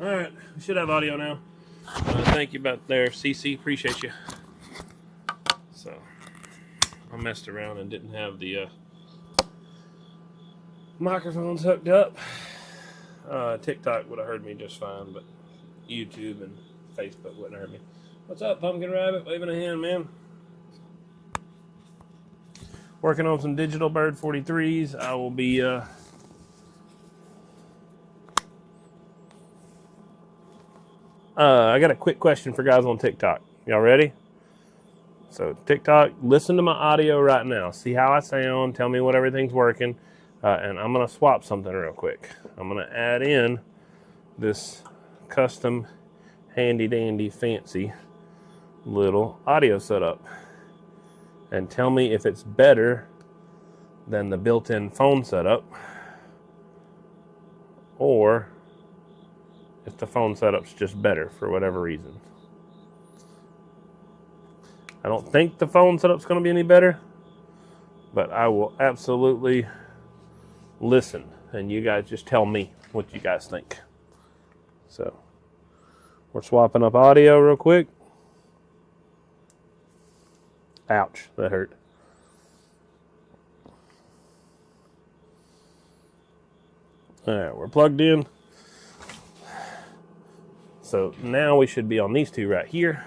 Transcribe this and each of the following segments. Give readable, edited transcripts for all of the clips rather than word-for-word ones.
All right, we should have audio now. Thank you about there, CC. Appreciate you. So, I messed around and didn't have the microphones hooked up. TikTok would have heard me just fine, but YouTube and Facebook wouldn't have heard me. What's up, Pumpkin Rabbit? Waving a hand, man. Working on some digital Bird 43s. I will be I got a quick question for guys on TikTok. Y'all ready? So TikTok, listen to my audio right now. See how I sound. Tell me what everything's working. And I'm going to swap something real quick. I'm going to add in this custom handy dandy fancy little audio setup. And tell me if it's better than the built-in phone setup, or if the phone setup's just better for whatever reason. I don't think the phone setup's going to be any better, but I will absolutely listen, and you guys just tell me what you guys think. So, we're swapping up audio real quick. Ouch, that hurt. All right, we're plugged in. So now we should be on these two right here.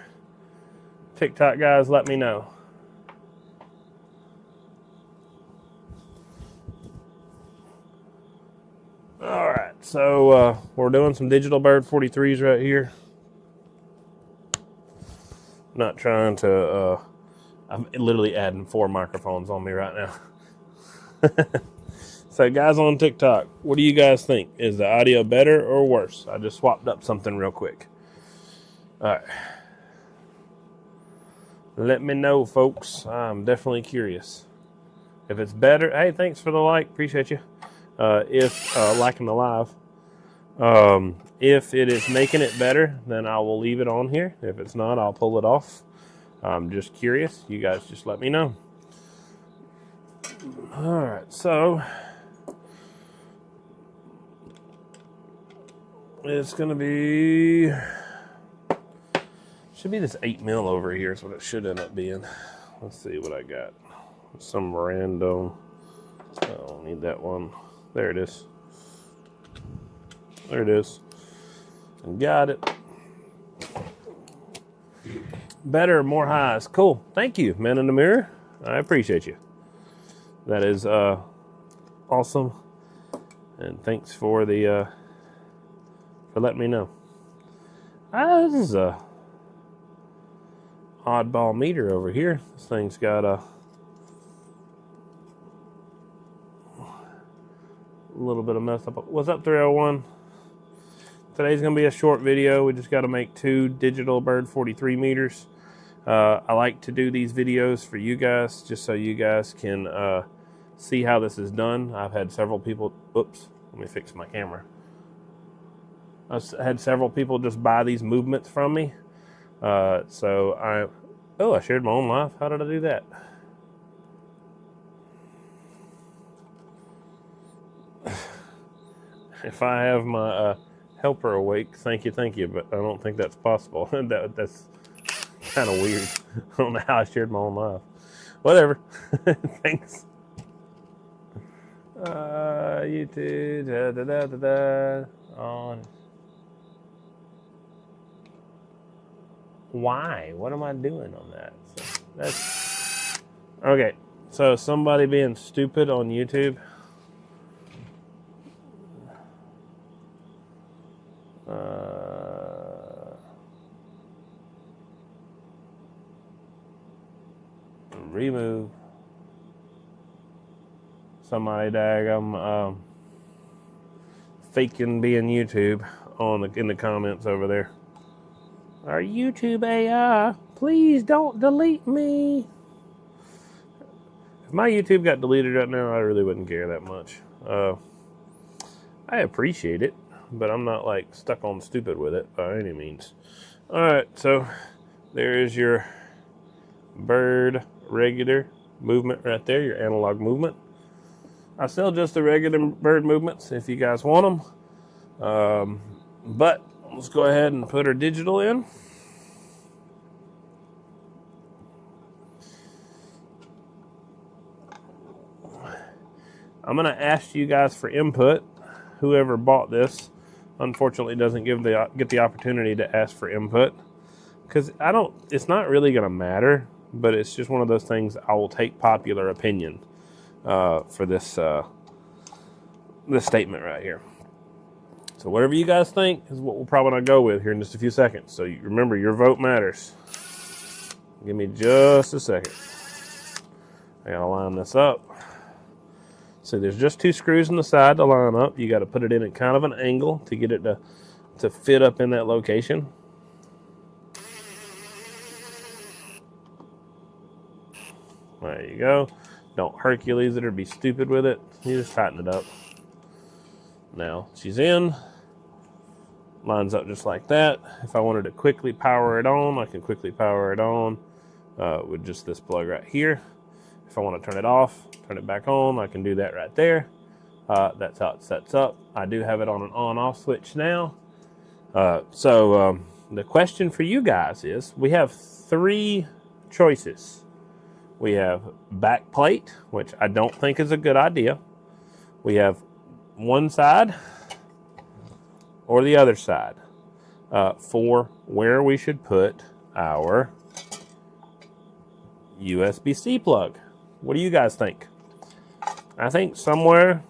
TikTok guys, let me know. All right, so we're doing some digital Bird 43s right here. Not trying to, I'm literally adding 4 microphones on me right now. So guys on TikTok, what do you guys think? Is the audio better or worse? I just swapped up something real quick. All right. Let me know, folks. I'm definitely curious. If it's better, hey, thanks for the like. Appreciate you. If liking the live. If it is making it better, then I will leave it on here. If it's not, I'll pull it off. I'm just curious. You guys just let me know. All right, so it's going to be, should be this 8 mil over here is what it should end up being. Let's see what I got. Some random, I don't need that one. There it is. There it is. Got it. Better, more highs. Cool. Thank you, man in the mirror. I appreciate you. That is awesome. And thanks for the for letting me know. This is a oddball meter over here. This thing's got a little bit of messed up. What's up, 301? Today's going to be a short video. We just got to make 2 digital Bird 43 meters. I like to do these videos for you guys, just so you guys can see how this is done. I've had several people, oops, let me fix my camera. I've had several people just buy these movements from me. I shared my own life. How did I do that? If I have my helper awake, thank you, but I don't think that's possible. That's kind of weird. I don't know how I shared my own life. Whatever. Thanks. YouTube. On. Why? What am I doing on that? So that's okay. So somebody being stupid on YouTube. Remove. Somebody daggum faking being YouTube in the comments over there. Our YouTube AI, please don't delete me. If my YouTube got deleted right now, I really wouldn't care that much. I appreciate it, but I'm not like stuck on stupid with it by any means. All right, so there is your Bird regular movement right there, your analog movement. I sell just the regular Bird movements if you guys want them. But let's go ahead and put our digital in. I'm going to ask you guys for input. Whoever bought this, unfortunately, doesn't get the opportunity to ask for input, because it's not really going to matter, but it's just one of those things. I will take popular opinion for this statement right here. So whatever you guys think is what we're probably going to go with here in just a few seconds. So remember, your vote matters. Give me just a second. I got to line this up. So there's just 2 screws on the side to line up. You got to put it in at kind of an angle to get it to fit up in that location. There you go. Don't Hercules it or be stupid with it. You just tighten it up. Now she's in. Lines up just like that. If I wanted to quickly power it on, I can quickly power it on with just this plug right here. If I want to turn it off, turn it back on, I can do that right there. That's how it sets up. I do have it on an on-off switch now. So the question for you guys is, we have 3 choices. We have back plate, which I don't think is a good idea. We have one side or the other side for where we should put our USB-C plug. What do you guys think? I think somewhere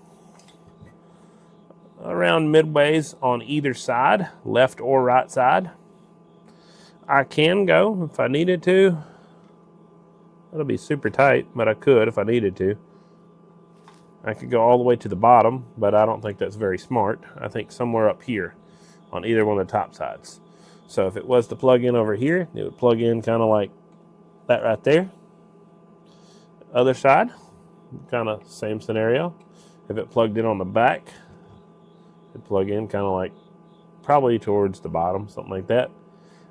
around midways on either side, left or right side. I can go if I needed to. It'll be super tight, but I could if I needed to. I could go all the way to the bottom, but I don't think that's very smart. I think somewhere up here on either one of the top sides. So if it was to plug in over here, it would plug in kind of like that right there. Other side, kind of same scenario. If it plugged in on the back, it'd plug in kind of like probably towards the bottom, something like that.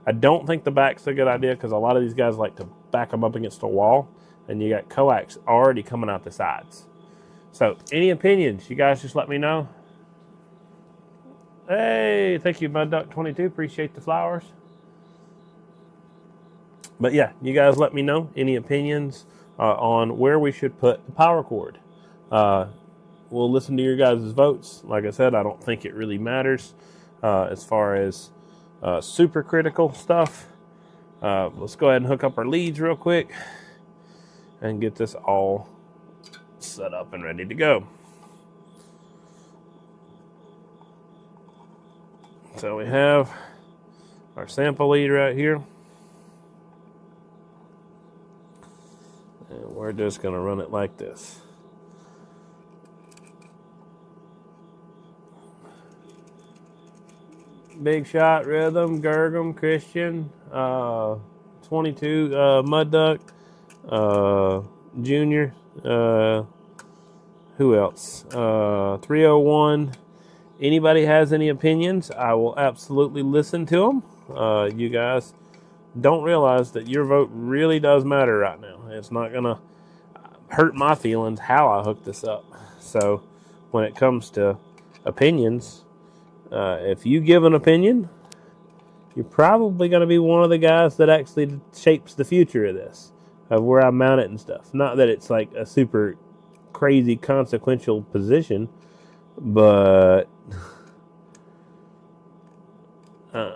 I don't think the back's a good idea because a lot of these guys like to back them up against a wall, and you got coax already coming out the sides. So any opinions, you guys just let me know. Hey, thank you, MudDuck22. Appreciate the flowers. But yeah, you guys let me know any opinions on where we should put the power cord. We'll listen to your guys' votes. Like I said, I don't think it really matters as far as super critical stuff. Let's go ahead and hook up our leads real quick and get this all set up and ready to go. So we have our sample lead right here. And we're just going to run it like this. Big Shot, Rhythm, Gergum, Christian, 22, Mudduck, Junior, who else? 301. Anybody has any opinions, I will absolutely listen to them. You guys don't realize that your vote really does matter right now. It's not going to hurt my feelings how I hook this up. So when it comes to opinions, if you give an opinion, you're probably going to be one of the guys that actually shapes the future of this, of where I mount it and stuff. Not that it's like a super crazy consequential position, but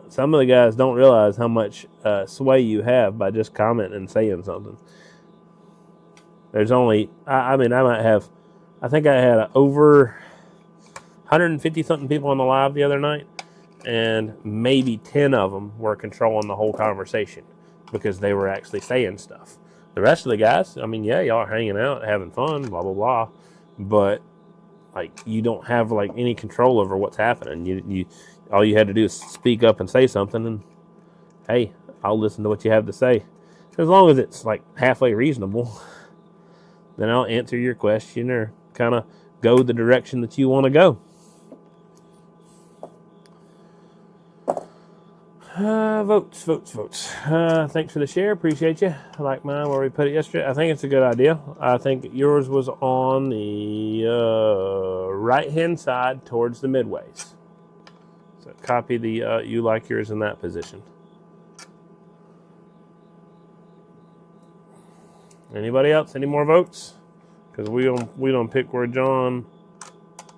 some of the guys don't realize how much sway you have by just commenting and saying something. There's only, I think I had over 150 something people on the live the other night, and maybe 10 of them were controlling the whole conversation because they were actually saying stuff. The rest of the guys, yeah, y'all are hanging out, having fun, blah, blah, blah, but like, you don't have like any control over what's happening. You all you had to do is speak up and say something, and hey, I'll listen to what you have to say. As long as it's like halfway reasonable, then I'll answer your question or kind of go the direction that you want to go. Votes. Thanks for the share. Appreciate you. I like mine where we put it yesterday. I think it's a good idea. I think yours was on the right-hand side towards the midways. So copy the you like yours in that position. Anybody else? Any more votes? Because we don't pick where John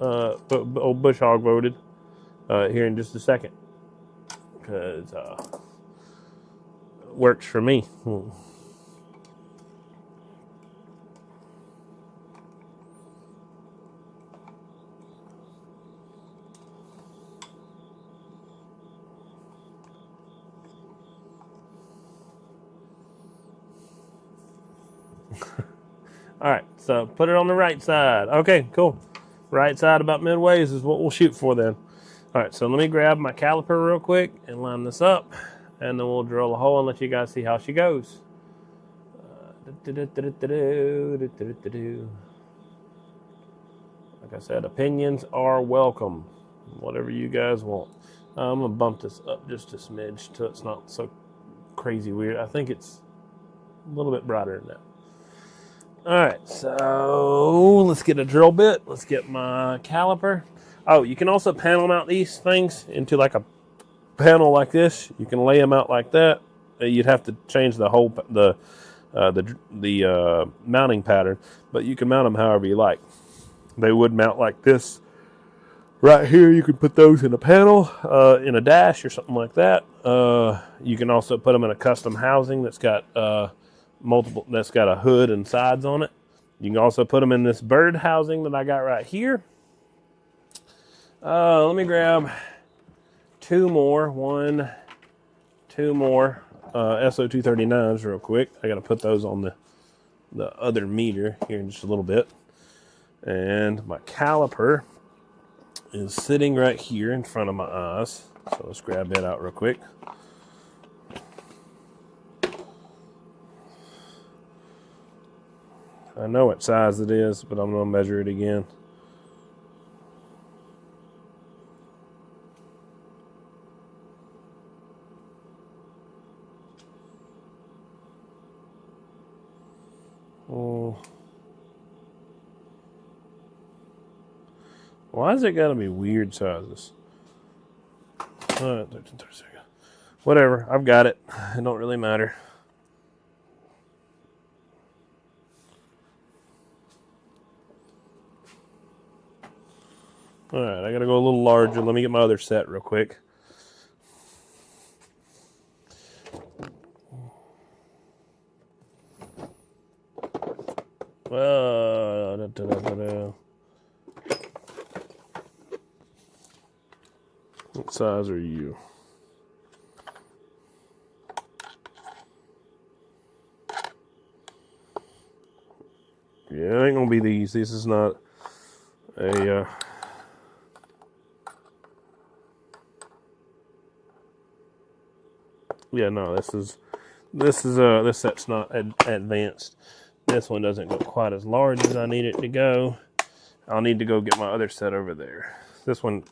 old Bush Hog voted here in just a second. Because works for me. All right, so put it on the right side. Okay, cool. Right side about midways is what we'll shoot for then. All right, so let me grab my caliper real quick and line this up, and then we'll drill a hole and let you guys see how she goes. Like I said, opinions are welcome. Whatever you guys want. I'm going to bump this up just a smidge till it's not so crazy weird. I think it's a little bit brighter than that. All right, so let's get a drill bit. Let's get my caliper. Oh, you can also panel mount these things into like a panel like this. You can lay them out like that. You'd have to change the whole the mounting pattern, but you can mount them however you like. They would mount like this. Right here, you could put those in a panel, in a dash or something like that. You can also put them in a custom housing that's got that's got a hood and sides on it. You can also put them in this bird housing that I got right here. Let me grab two more SO239s real quick. I got to put those on the other meter here in just a little bit. And my caliper is sitting right here in front of my eyes. So let's grab it out real quick. I know what size it is, but I'm going to measure it again. Oh. Why has it got to be weird sizes? 13, 36. Whatever, I've got it. It don't really matter. All right, I got to go a little larger. Let me get my other set real quick. What size are you? Yeah, it ain't gonna be these. This is not a yeah, no, this set's not advanced. This one doesn't go quite as large as I need it to go. I'll need to go get my other set over there. This one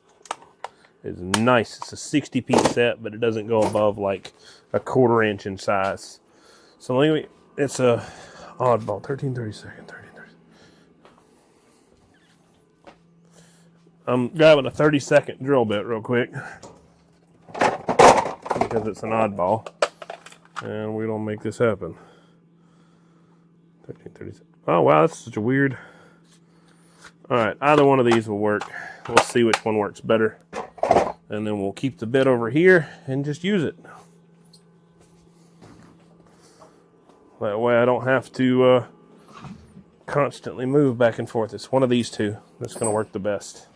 is nice. It's a 60-piece set, but it doesn't go above like a 1/4 inch in size. So anyway, it's a oddball. 13/32. I'm grabbing a 30-second drill bit real quick because it's an oddball, and we don't make this happen. 13/36. Oh wow, that's such a weird. All right, either one of these will work. We'll see which one works better, and then we'll keep the bit over here and just use it. That way I don't have to constantly move back and forth. It's one of these two that's going to work the best.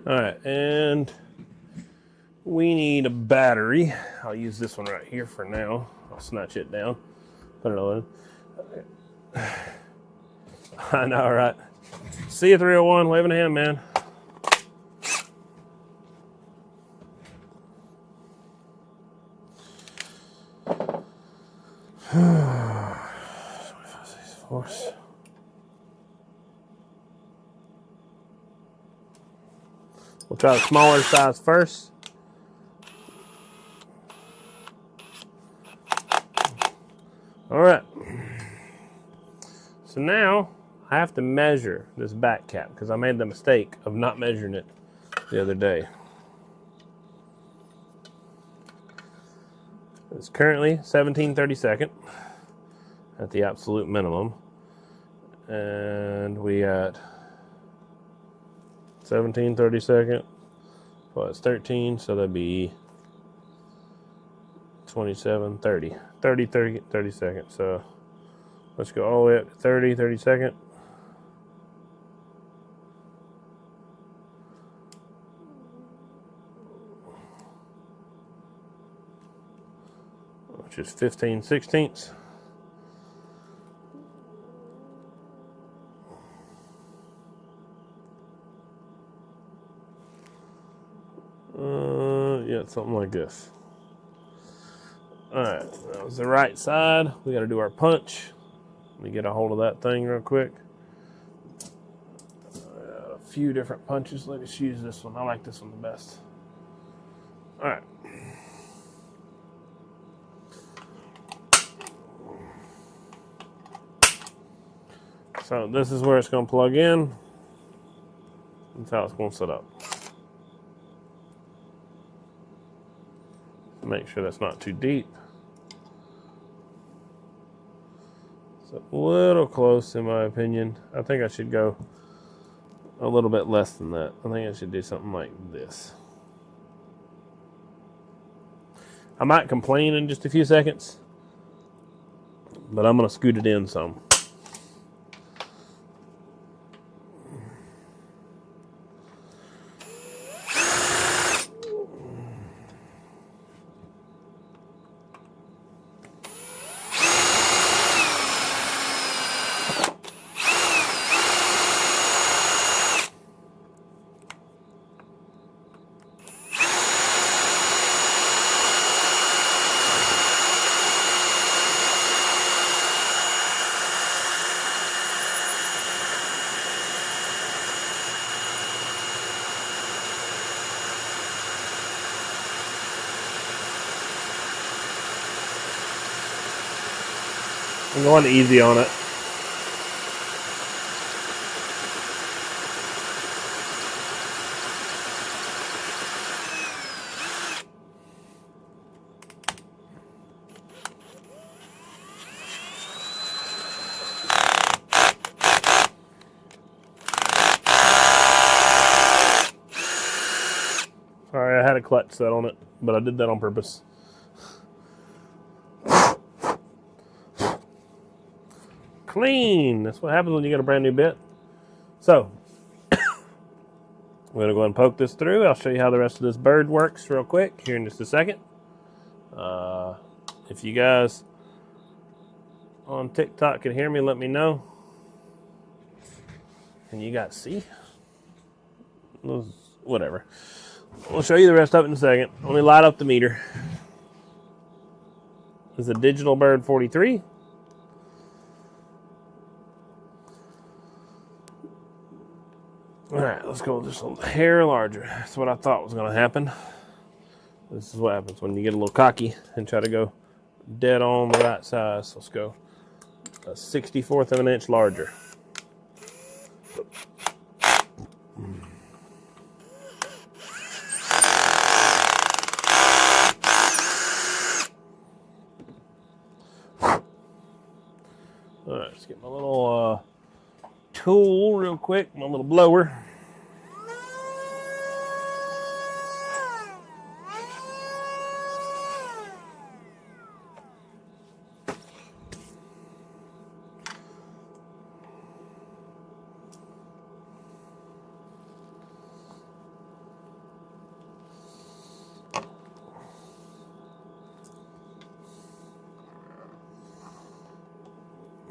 All right, and we need a battery. I'll use this one right here for now. I'll snatch it down, put it on. I know, right? See you, 301. Waving a hand, man. We'll try the smaller size first. All right. So now I have to measure this back cap because I made the mistake of not measuring it the other day. It's currently 17/32 at the absolute minimum. And we got 17/32. Well, it's 13, so that'd be 27, 30. 30 seconds. So let's go all the way up to 30 seconds. Which is 15/16. Yeah, something like this. Alright, that was the right side. We got to do our punch. Let me get a hold of that thing real quick. A few different punches. Let's use this one. I like this one the best. Alright. So this is where it's going to plug in. That's how it's going to set up. Make sure that's not too deep. It's a little close in my opinion. I think I should go a little bit less than that. I think I should do something like this. I might complain in just a few seconds, but I'm going to scoot it in some. I'm going easy on it. Sorry, I had a clutch set on it, but I did that on purpose. Clean. That's what happens when you get a brand new bit. So, I'm going to go ahead and poke this through. I'll show you how the rest of this bird works real quick here in just a second. If you guys on TikTok can hear me, let me know. And you got C? Whatever. We'll show you the rest of it in a second. Let me light up the meter. This is a digital bird 43. Alright, let's go just a hair larger. That's what I thought was going to happen. This is what happens when you get a little cocky and try to go dead on the right size. Let's go a 64th of an inch larger. Alright, let's get my little tool real quick, my little blower.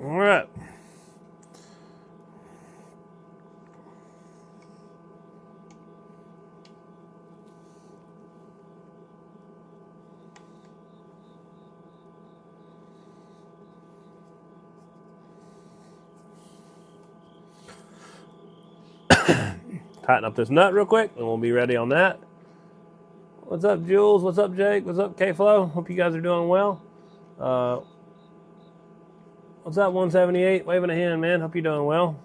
All right. Tighten up this nut real quick and we'll be ready on that. What's up, Jules? What's up, Jake? What's up, K-Flow? Hope you guys are doing well. What's up, 178? Waving a hand, man. Hope you're doing well.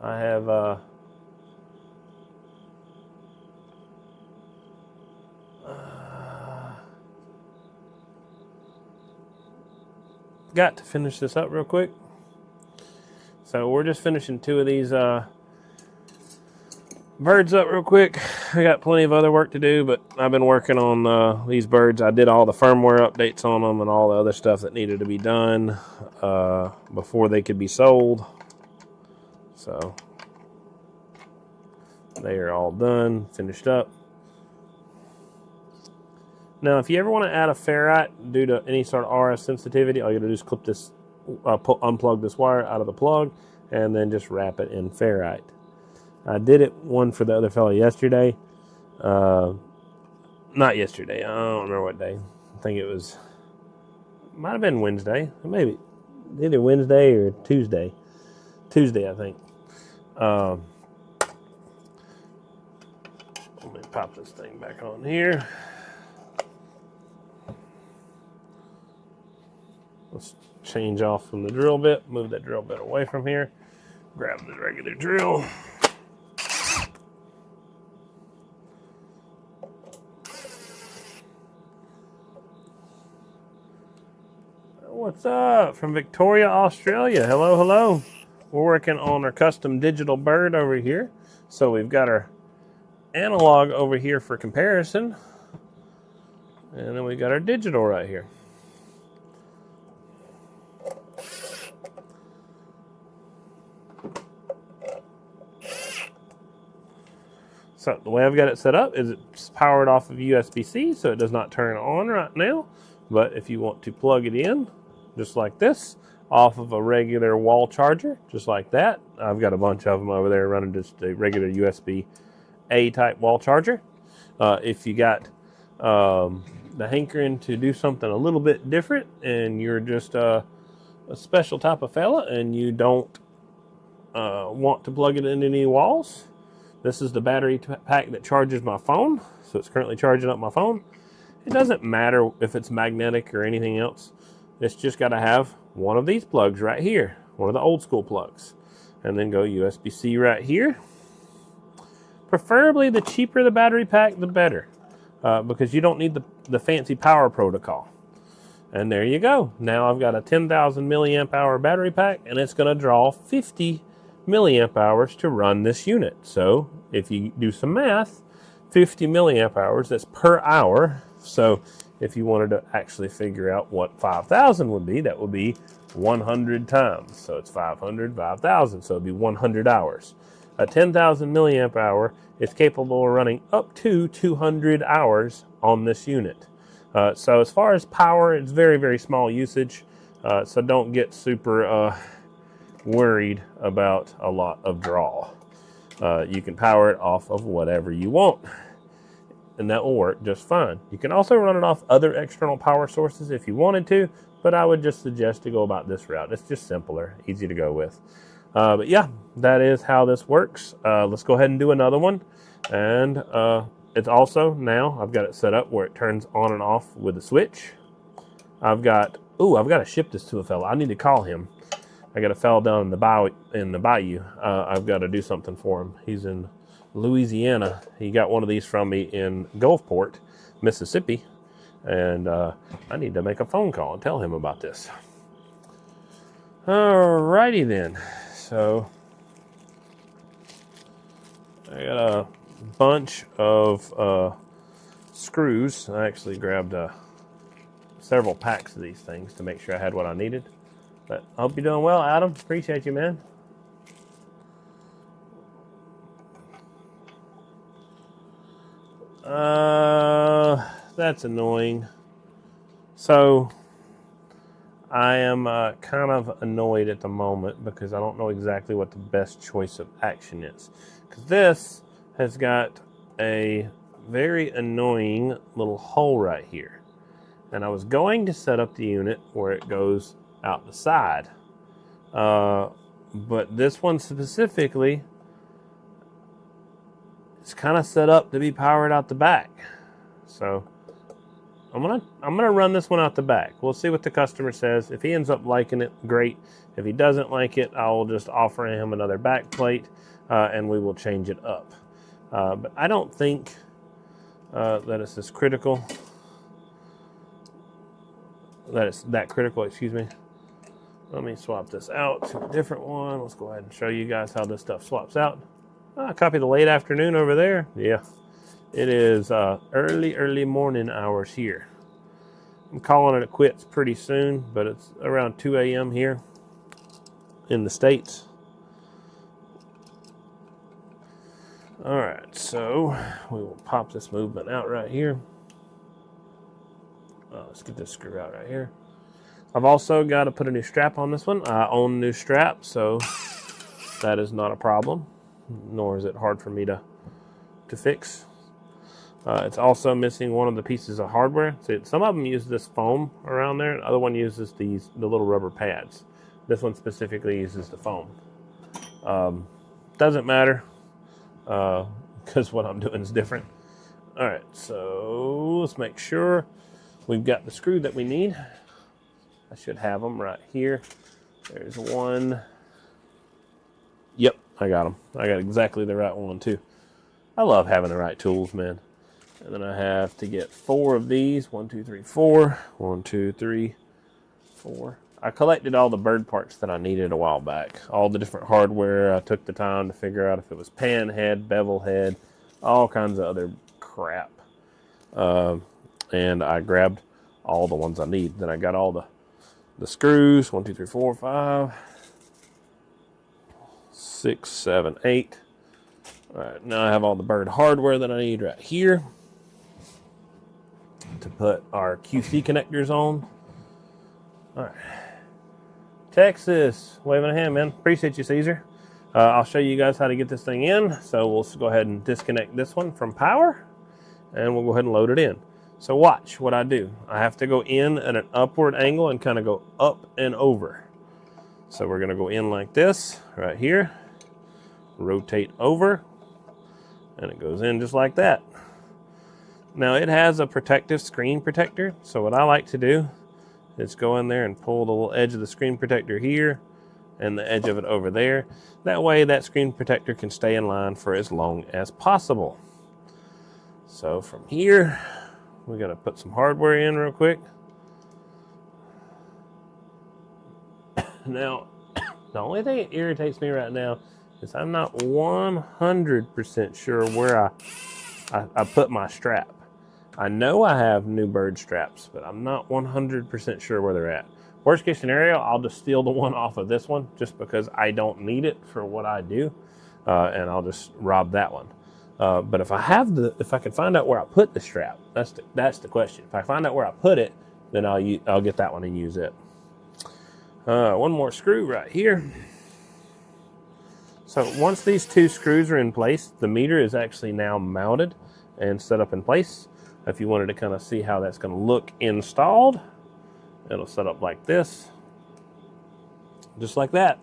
I have got to finish this up real quick. So we're just finishing 2 of these birds up real quick. I got plenty of other work to do, but I've been working on these birds. I did all the firmware updates on them and all the other stuff that needed to be done before they could be sold. So they are all done, finished up. Now, if you ever want to add a ferrite due to any sort of RF sensitivity, all you gotta do is clip this, unplug this wire out of the plug, and then just wrap it in ferrite. I did it one for the other fellow yesterday. Not yesterday. I don't remember what day. I think it might have been Wednesday. Maybe either Wednesday or Tuesday. Tuesday, I think. Let me pop this thing back on here. Let's change off from the drill bit. Move that drill bit away from here. Grab the regular drill. What's up from Victoria, Australia? Hello, hello. We're working on our custom digital bird over here. So we've got our analog over here for comparison. And then we got our digital right here. So the way I've got it set up is it's powered off of USB-C, so it does not turn on right now. But if you want to plug it in, just like this, off of a regular wall charger, just like that. I've got a bunch of them over there running just a regular USB-A type wall charger. If you got the hankering to do something a little bit different and you're just a special type of fella and you don't want to plug it into any walls, this is the battery pack that charges my phone. So it's currently charging up my phone. It doesn't matter if it's magnetic or anything else. It's just got to have one of these plugs right here, one of the old school plugs, and then go USB-C right here. Preferably the cheaper the battery pack, the better, because you don't need the fancy power protocol. And there you go. Now I've got a 10,000 milliamp hour battery pack, and it's going to draw 50 milliamp hours to run this unit. So if you do some math, 50 milliamp hours, that's per hour. So if you wanted to actually figure out what 5,000 would be, that would be 100 times. So it's 500, 5,000. So it'd be 100 hours. A 10,000 milliamp hour is capable of running up to 200 hours on this unit. So as far as power, it's very, very small usage. So don't get super worried about a lot of draw. You can power it off of whatever you want, and that will work just fine. You can also run it off other external power sources if you wanted to, but I would just suggest to go about this route. It's just simpler, easy to go with. But yeah, that is how this works. Let's go ahead and do another one. And it's also, now I've got it set up where it turns on and off with a switch. I've got to ship this to a fella. I need to call him. I got a fella down in the bayou. I've got to do something for him. He's in Louisiana. He got one of these from me in Gulfport, Mississippi, and I need to make a phone call and tell him about this. Alrighty then. So I got a bunch of screws. I actually grabbed several packs of these things to make sure I had what I needed. But I hope you're doing well, Adam. Appreciate you, man. That's annoying. So I am kind of annoyed at the moment because I don't know exactly what the best choice of action is. Because this has got a very annoying little hole right here. And I was going to set up the unit where it goes out the side. But this one specifically is kind of set up to be powered out the back. So I'm gonna run this one out the back. We'll see what the customer says. If he ends up liking it, great. If he doesn't like it, I will just offer him another back plate, and we will change it up. But I don't think that it's as critical. That it's that critical, excuse me. Let me swap this out to a different one. Let's go ahead and show you guys how this stuff swaps out. Copy the late afternoon over there. Yeah, it is early morning hours here. I'm calling it quits pretty soon, but it's around 2 a.m. here in the States. All right, so we will pop this movement out right here. Let's get this screw out right here. I've also got to put a new strap on this one. I own new strap, so that is not a problem, nor is it hard for me to fix. It's also missing one of the pieces of hardware. See, some of them use this foam around there. The other one uses the little rubber pads. This one specifically uses the foam. Doesn't matter, because what I'm doing is different. All right, so let's make sure we've got the screw that we need. I should have them right here. There's one. Yep, I got them. I got exactly the right one too. I love having the right tools, man. And then I have to get 4 of these. 1, 2, 3, 4. 1, 2, 3, 4. I collected all the bird parts that I needed a while back. All the different hardware. I took the time to figure out if it was pan head, bevel head, all kinds of other crap. And I grabbed all the ones I need. Then I got all the screws. 1, 2, 3, 4, 5, 6, 7, 8. All right, now I have all the bird hardware that I need right here to put our QC connectors on. All right, Texas, waving a hand, man. Appreciate you, Caesar. I'll show you guys how to get this thing in. So we'll go ahead and disconnect this one from power, and we'll go ahead and load it in. So watch what I do. I have to go in at an upward angle and kind of go up and over. So we're going to go in like this right here, rotate over, and it goes in just like that. Now it has a protective screen protector. So what I like to do is go in there and pull the little edge of the screen protector here and the edge of it over there. That way that screen protector can stay in line for as long as possible. So from here, we got to put some hardware in real quick. Now, the only thing that irritates me right now is I'm not 100% sure where I put my strap. I know I have new bird straps, but I'm not 100% sure where they're at. Worst case scenario, I'll just steal the one off of this one just because I don't need it for what I do, and I'll just rob that one. But if I can find out where I put the strap, that's the question. If I find out where I put it, then I'll get that one and use it. One more screw right here. So once these 2 screws are in place, the meter is actually now mounted and set up in place. If you wanted to kind of see how that's going to look installed, it'll set up like this, just like that.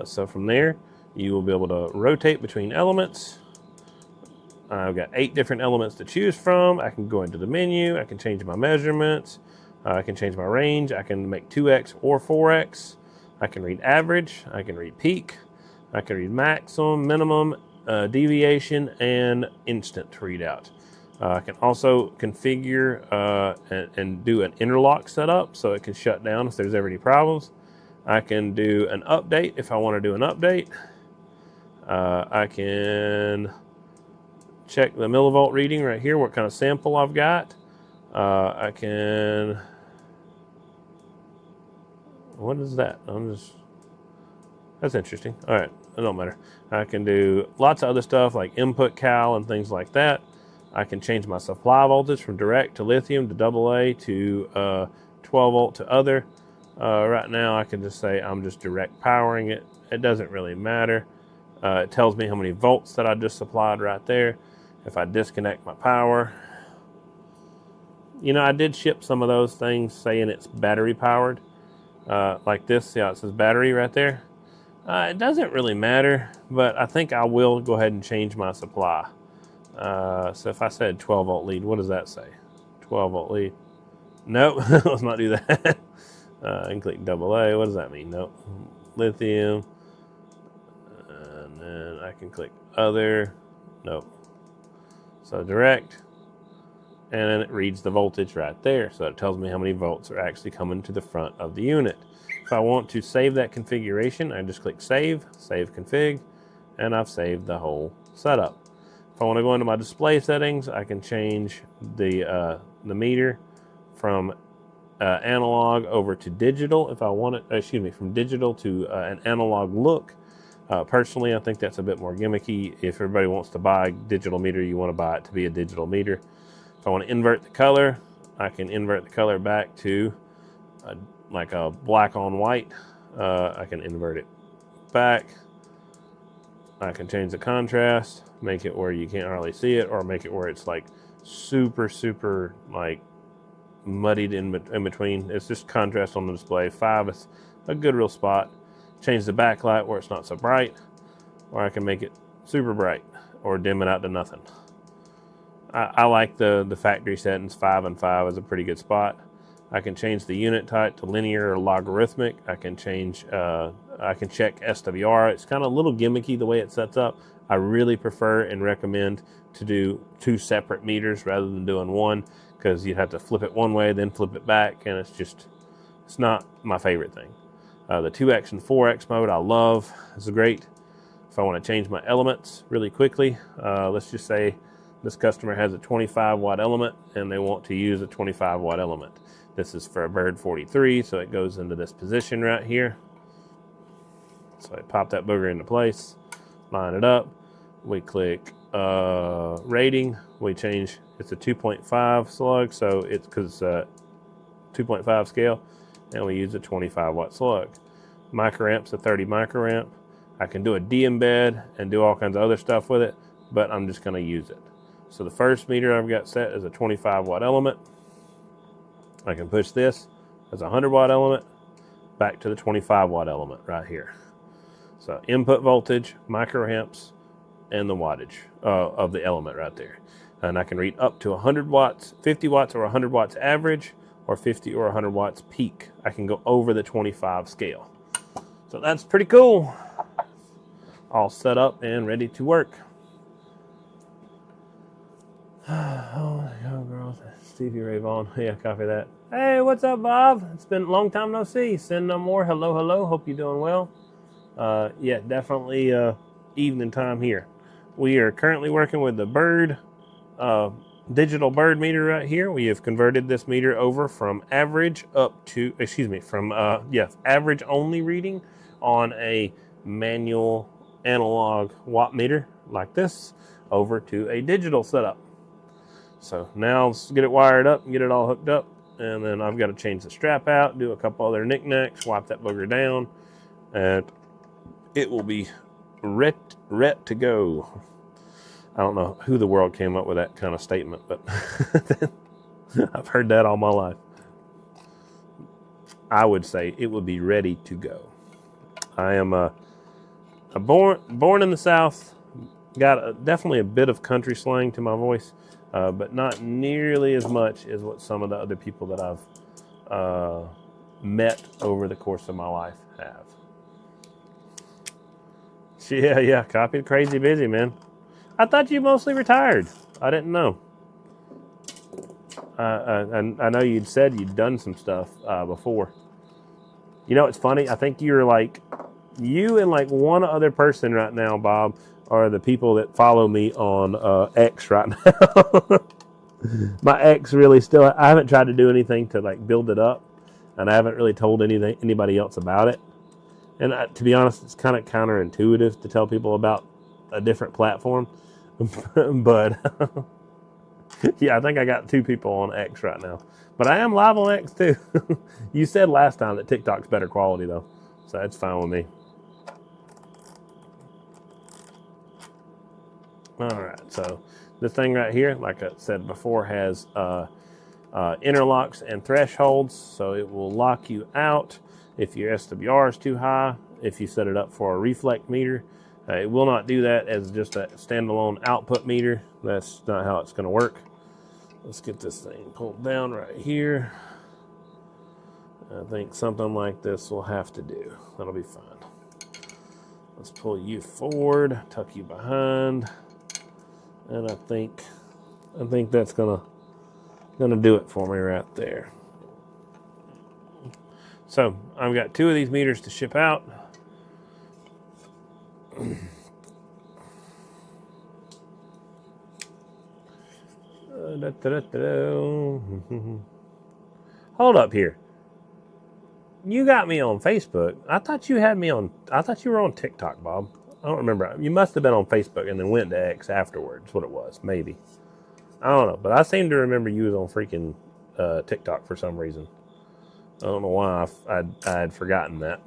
So from there, you will be able to rotate between elements. I've got 8 different elements to choose from. I can go into the menu. I can change my measurements. I can change my range. I can make 2x or 4x. I can read average. I can read peak. I can read maximum, minimum, deviation, and instant readout. I can also configure and do an interlock setup so it can shut down if there's ever any problems. I can do an update if I want to do an update. I can check the millivolt reading right here, what kind of sample I've got. I can, what is that? That's interesting. All right, it don't matter. I can do lots of other stuff like input cal and things like that. I can change my supply voltage from direct to lithium to AA to 12 volt to other. Right now I can just say I'm just direct powering it. It doesn't really matter. It tells me how many volts that I just supplied right there. If I disconnect my power, you know, I did ship some of those things saying it's battery powered, like this. See how it says battery right there? It doesn't really matter, but I think I will go ahead and change my supply. So if I said 12 volt lead, what does that say? 12 volt lead. Nope, let's not do that. I can click AA. What does that mean? Nope. Lithium. And then I can click other. Nope. So direct. And then it reads the voltage right there. So it tells me how many volts are actually coming to the front of the unit. If I want to save that configuration, I just click save, save config, and I've saved the whole setup. If I want to go into my display settings, I can change the meter from analog over to digital if I want it, from digital to an analog look. Personally, I think that's a bit more gimmicky. If everybody wants to buy a digital meter, you want to buy it to be a digital meter. If I want to invert the color, I can invert the color back to like a black on white. I can invert it back. I can change the contrast, make it where you can't hardly see it, or make it where it's like super like muddied in between. It's just contrast on the display. 5 is a good real spot. Change the backlight where it's not so bright, or I can make it super bright or dim it out to nothing. I like the factory settings. 5 and 5 is a pretty good spot. I can change the unit type to linear or logarithmic. I can change, I can check SWR. It's kind of a little gimmicky the way it sets up. I really prefer and recommend to do 2 separate meters rather than doing one, because you'd have to flip it one way, then flip it back, and it's not my favorite thing. The 2x and 4x mode I love. It's great. If I want to change my elements really quickly, let's just say this customer has a 25 watt element and they want to use a 25 watt element. This is for a bird 43, so it goes into this position right here. So I pop that booger into place, line it up. We click rating. We change, it's a 2.5 slug, so it's because it's a 2.5 scale, and we use a 25 watt slug. Microamp's a 30 microamp. I can do a de-embed and do all kinds of other stuff with it, but I'm just going to use it. So the first meter I've got set is a 25 watt element. I can push this as a 100 watt element back to the 25 watt element right here. So input voltage, microamps, and the wattage of the element right there. And I can read up to 100 watts, 50 watts or 100 watts average, or 50 or 100 watts peak. I can go over the 25 scale. So that's pretty cool. All set up and ready to work. Oh, girls. Stevie Ray Vaughan. Yeah, copy that. Hey, what's up, Bob? It's been a long time no see. Send no more. Hello, hello. Hope you're doing well. Yeah, definitely evening time here. We are currently working with the bird, digital bird meter right here. We have converted this meter over from average up to, average only reading on a manual analog watt meter like this over to a digital setup. So now let's get it wired up and get it all hooked up. And then I've got to change the strap out, do a couple other knickknacks, wipe that booger down, and it will be ret to go. I don't know who the world came up with that kind of statement, but I've heard that all my life. I would say it would be ready to go. I am born in the South, got definitely a bit of country slang to my voice, but not nearly as much as what some of the other people that I've met over the course of my life have. Yeah, copied crazy busy, man. I thought you mostly retired. I didn't know. I know you'd said you'd done some stuff before. You know, it's funny. I think you're like, you and like one other person right now, Bob, are the people that follow me on X right now. My X really still, I haven't tried to do anything to like build it up, and I haven't really told anybody else about it. And to be honest, it's kind of counterintuitive to tell people about a different platform. But yeah, I think I got 2 people on X right now. But I am live on X too. You said last time that TikTok's better quality though, so that's fine with me. All right, so this thing right here, like I said before, has interlocks and thresholds, so it will lock you out if your SWR is too high. If you set it up for a reflect meter, it will not do that as just a standalone output meter. That's not how it's going to work. Let's get this thing pulled down right here. I think something like this will have to do. That'll be fine. Let's pull you forward, tuck you behind, and I think that's gonna do it for me right there. So I've got 2 of these meters to ship out. Hold up here. You got me on Facebook. I thought you were on TikTok, Bob. I don't remember. You must have been on Facebook and then went to X afterwards. What it was, maybe. I don't know, but I seem to remember you was on freaking TikTok for some reason. I don't know why I had forgotten that.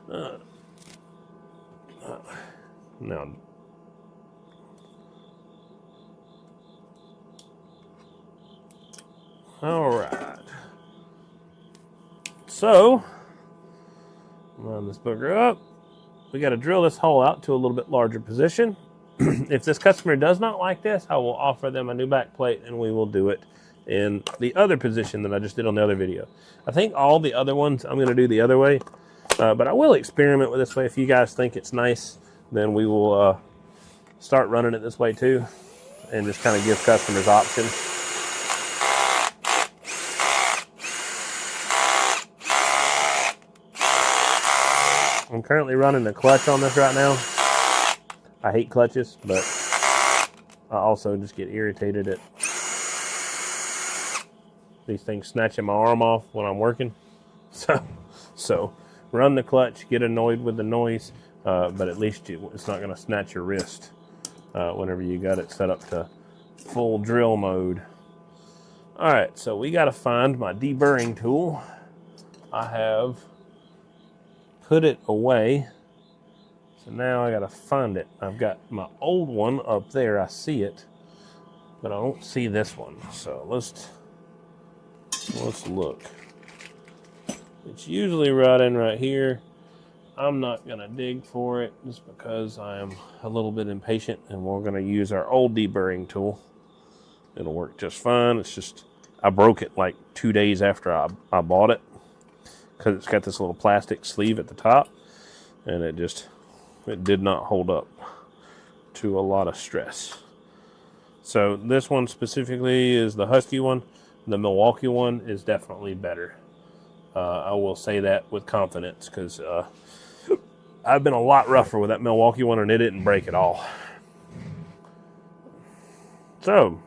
No. All right. So, line this booger up. We got to drill this hole out to a little bit larger position. If this customer does not like this, I will offer them a new back plate and we will do it in the other position that I just did on the other video. I think all the other ones I'm going to do the other way, but I will experiment with this way. If you guys think it's nice, then we will start running it this way too and just kind of give customers options. I'm currently running the clutch on this right now. I hate clutches, but I also just get irritated at these things snatching my arm off when I'm working. So run the clutch, get annoyed with the noise, but at least it's not going to snatch your wrist whenever you got it set up to full drill mode. All right, so we got to find my deburring tool. I have put it away, so now I gotta find it. I've got my old one up there, I see it, but I don't see this one. So let's look. It's usually right in right here. I'm not gonna dig for it just because I am a little bit impatient, and we're gonna use our old deburring tool. It'll work just fine. It's just I broke it like 2 days after I bought it, because it's got this little plastic sleeve at the top, and it did not hold up to a lot of stress. So this one specifically is the Husky one. The Milwaukee one is definitely better. I will say that with confidence, because I've been a lot rougher with that Milwaukee one, and it didn't break at all. So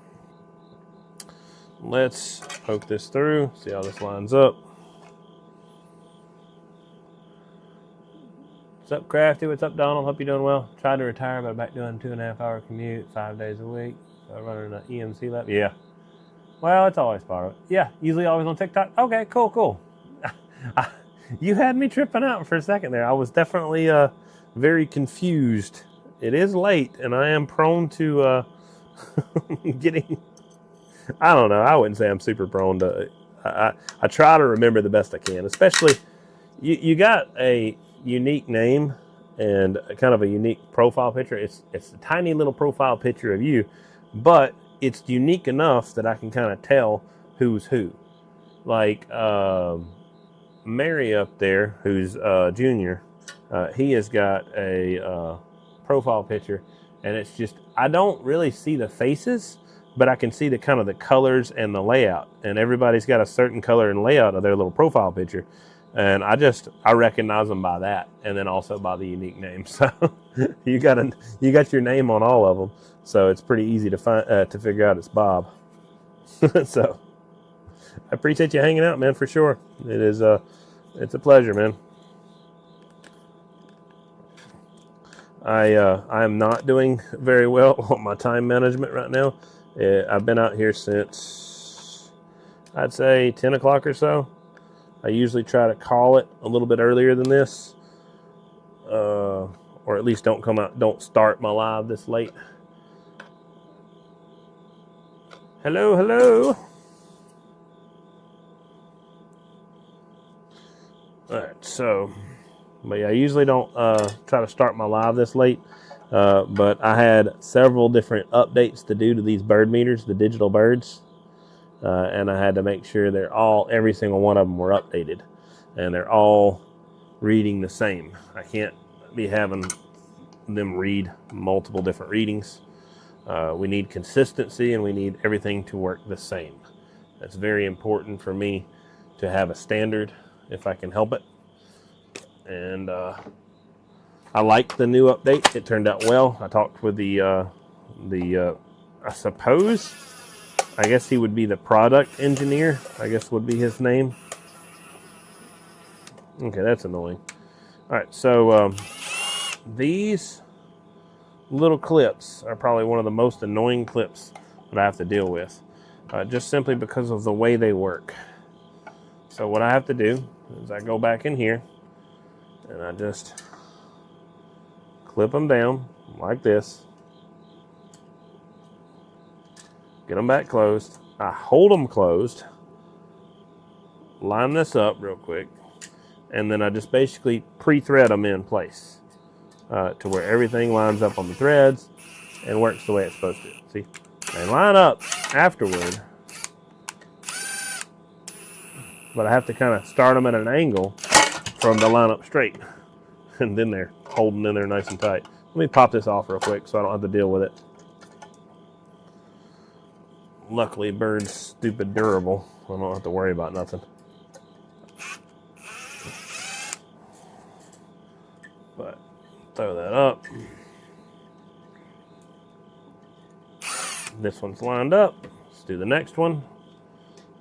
let's poke this through, see how this lines up. What's up, Crafty? What's up, Donald? Hope you're doing well. Tried to retire, but back doing 2.5-hour commute, 5 days a week. So running an EMC lab. Yeah. Well, it's always part of it. Yeah, usually always on TikTok. Okay, cool. You had me tripping out for a second there. I was definitely very confused. It is late, and I am prone to getting... I don't know. I wouldn't say I'm super prone to... I try to remember the best I can, especially... You got a unique name and kind of a unique profile picture. It's a tiny little profile picture of you, but it's unique enough that I can kind of tell who's who. Like Mary up there, who's junior, he has got a profile picture, and it's just, I don't really see the faces, but I can see the kind of the colors and the layout, and everybody's got a certain color and layout of their little profile picture. And I recognize them by that, and then also by the unique name. So you got your name on all of them, so it's pretty easy to find to figure out it's Bob. So I appreciate you hanging out, man, for sure. It's a pleasure, man. I am not doing very well on my time management right now. I've been out here since I'd say 10 o'clock or so. I usually try to call it a little bit earlier than this, or at least don't start my live this late. Hello. All right, so, but yeah, I usually don't try to start my live this late, but I had several different updates to do to these bird meters, the digital birds, and I had to make sure every single one of them were updated, and they're all reading the same. I can't be having them read multiple different readings. We need consistency, and we need everything to work the same. That's very important for me to have a standard if I can help it. And I like the new update. It turned out well. I talked with I suppose, I guess he would be the product engineer, I guess would be his name. Okay, that's annoying. All right, so these little clips are probably one of the most annoying clips that I have to deal with, just simply because of the way they work. So what I have to do is I go back in here and I just clip them down like this, get them back closed. I hold them closed, line this up real quick, and then I just basically pre-thread them in place to where everything lines up on the threads and works the way it's supposed to. See, they line up afterward, but I have to kind of start them at an angle for them to line up straight, and then they're holding in there nice and tight. Let me pop this off real quick so I don't have to deal with it. Luckily, Bird's stupid durable. I don't have to worry about nothing. But throw that up. This one's lined up. Let's do the next one.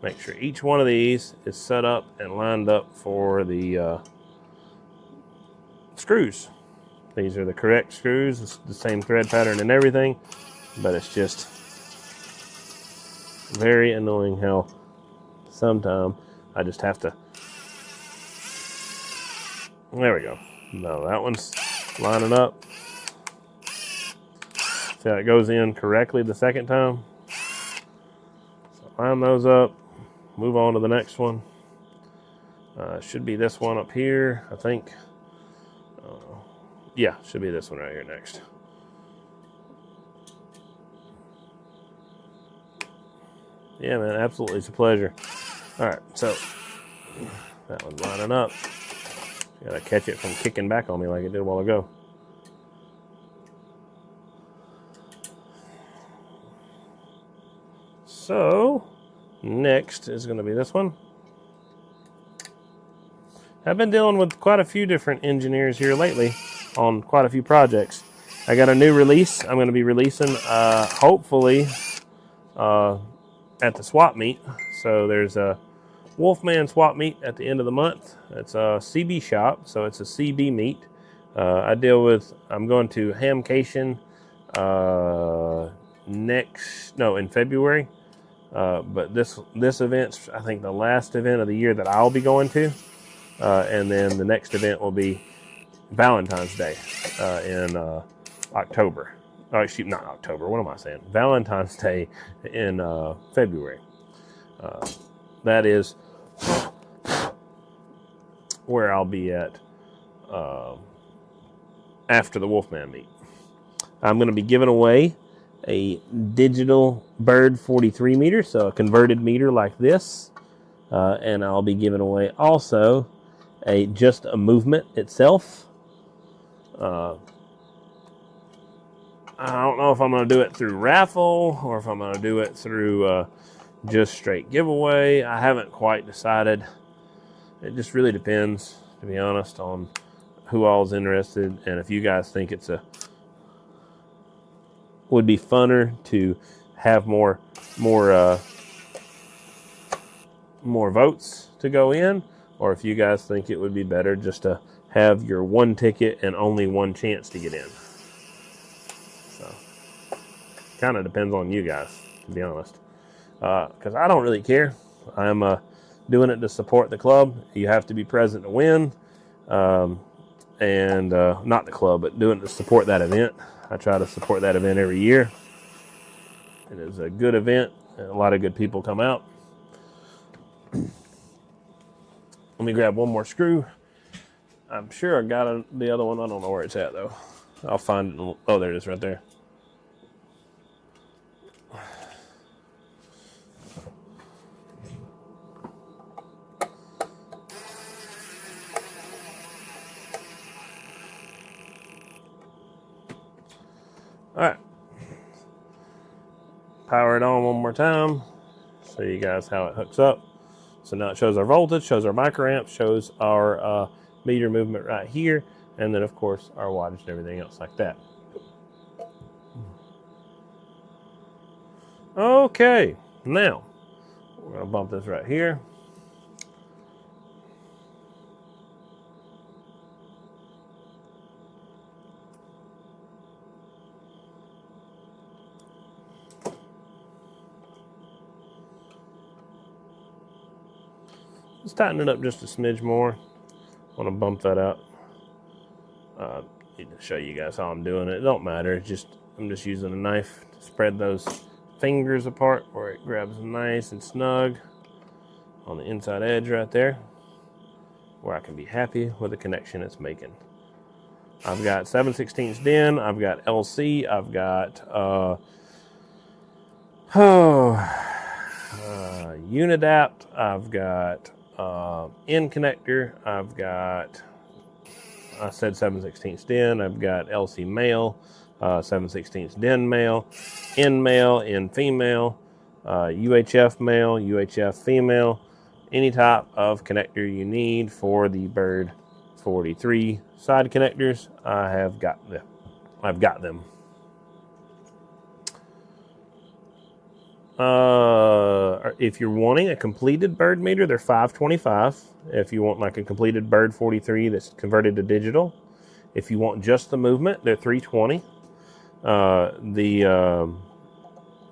Make sure each one of these is set up and lined up for the screws. These are the correct screws. It's the same thread pattern and everything, but it's just very annoying how sometimes I just have to. There we go. No, that one's lining up. See how it goes in correctly the second time? So line those up, move on to the next one. Should be this one up here, I think. Yeah, should be this one right here next. Yeah, man, absolutely, it's a pleasure. All right, so that one's lining up. Gotta catch it from kicking back on me like it did a while ago. So next is going to be this one. I've been dealing with quite a few different engineers here lately on quite a few projects. I got a new release I'm going to be releasing hopefully at the swap meet. So there's a Wolfman swap meet at the end of the month. It's a CB shop, so it's a CB meet. I'm going to Hamcation in February. But this event's, I think, the last event of the year that I'll be going to. And then the next event will be Valentine's Day in October. Oh, excuse me, not October. What am I saying? Valentine's Day in February. That is where I'll be at after the Wolfman meet. I'm going to be giving away a digital Bird 43 meter, so a converted meter like this. And I'll be giving away also just a movement itself. I don't know if I'm going to do it through raffle or if I'm going to do it through just straight giveaway. I haven't quite decided. It just really depends, to be honest, on who all's interested, and if you guys think would be funner to have more votes to go in, or if you guys think it would be better just to have your one ticket and only one chance to get in. So, kind of depends on you guys, to be honest. Because I don't really care. I'm doing it to support the club. You have to be present to win. And not the club, but doing it to support that event. I try to support that event every year. It is a good event, and a lot of good people come out. Let me grab one more screw. I'm sure I got the other one. I don't know where it's at, though. I'll find it. Oh, there it is right there. All right. Power it on one more time. Show you guys how it hooks up. So now it shows our voltage, shows our microamps, shows our meter movement right here, and then of course our wattage and everything else like that. Okay, now we're going to bump this right here. Let's tighten it up just a smidge more. I want to bump that out. Need to show you guys how I'm doing it. It don't matter. It's just I'm just using a knife to spread those fingers apart where it grabs nice and snug on the inside edge right there, where I can be happy with the connection it's making. I've got 7/16 DIN. I've got LC. I've got Unidapt. I've got N connector. I've got, I said 7/16 DIN. I've got LC male, 7/16 DIN male, N female, UHF male, UHF female, any type of connector you need for the Bird 43 side connectors. I've got them. If you're wanting a completed Bird meter, they're $525. If you want like a completed Bird 43 that's converted to digital, if you want just the movement, they're $320.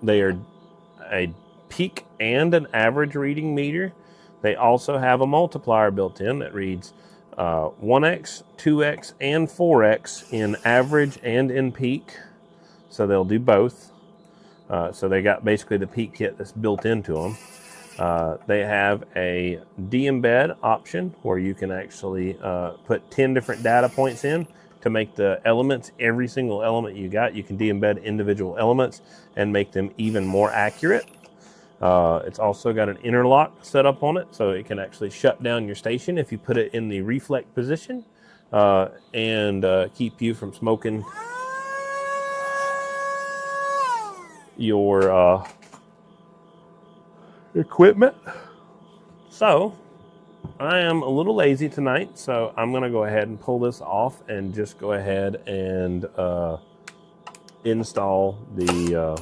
They are a peak and an average reading meter. They also have a multiplier built in that reads 1x, 2x, and 4x in average and in peak. So they'll do both. So they got basically the peak kit that's built into them. They have a de-embed option where you can actually put 10 different data points in to make the elements, every single element you got, you can de-embed individual elements and make them even more accurate. It's also got an interlock set up on it, so it can actually shut down your station if you put it in the reflect position and keep you from smoking your equipment. So I am a little lazy tonight, so I'm going to go ahead and pull this off and just go ahead and install the